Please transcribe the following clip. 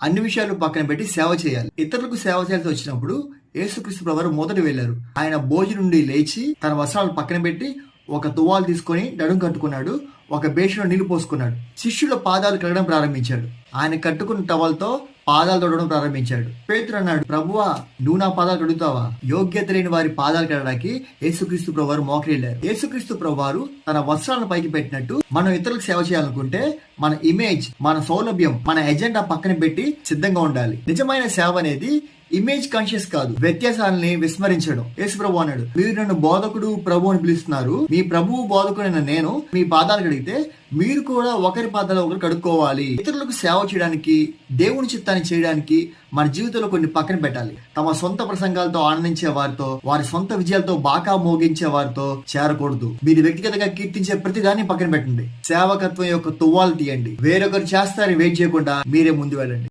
అన్ని విషయాలు పక్కన పెట్టి సేవ చేయాలి. ఇతరులకు సేవ చేయాల్సి వచ్చినప్పుడు యేసుక్రీస్తు ప్రభువారు మొదట వెళ్లారు. ఆయన భోజనం నుండి లేచి తన వస్త్రాలు పక్కన పెట్టి ఒక తువ్వాలు తీసుకొని నడుం కట్టుకున్నాడు. ఒక బేషన్లో నీళ్లు పోసుకున్నాడు. శిష్యుల పాదాలు కడగడం ప్రారంభించాడు. ఆయన కట్టుకున్న టవల్తో పాదాలు తొడడం ప్రారంభించాడు. పేతురు అన్నాడు, ప్రభువా, నువ్వు నా పాదాలు కడుగుతావా? యోగ్యత లేని వారి పాదాలు కడగడానికి యేసుక్రీస్తు ప్రభువారు మోకరిల్లారు. యేసుక్రీస్తు ప్రభువారు తన వస్త్రాలను పైకి పెట్టినట్టు మనం ఇతరులకు సేవ చేయాలనుకుంటే మన ఇమేజ్, మన సౌలభ్యం, మన ఎజెండా పక్కన పెట్టి సిద్ధంగా ఉండాలి. నిజమైన సేవ అనేది ఇమేజ్ కాన్షియస్ కాదు, వ్యత్యాసాలని విస్మరించడం. యేసు ప్రభు అన్నాడు, మీరు నన్ను బోధకుడు ప్రభు అని పిలుస్తున్నారు, మీ ప్రభువు బోధకుడైన నేను మీ పాదాలు కడిగితే మీరు కూడా ఒకరి పాదాలు ఒకరు కడుక్కోవాలి. ఇతరులకు సేవ చేయడానికి, దేవుని చిత్తాన్ని చేయడానికి మన జీవితంలో కొన్ని పక్కన పెట్టాలి. తమ సొంత ప్రసంగాలతో ఆనందించే వారితో, వారి సొంత విజయాలతో బాకా మోగించే వారితో చేరకూడదు. మీరు వ్యక్తిగతంగా కీర్తించే ప్రతి దాన్ని పక్కన పెట్టండి. సేవకత్వం యొక్క తువ్వాలు తీయండి. వేరొకరు చేస్తారని వెయిట్ చేయకుండా మీరే ముందు వెళ్ళండి.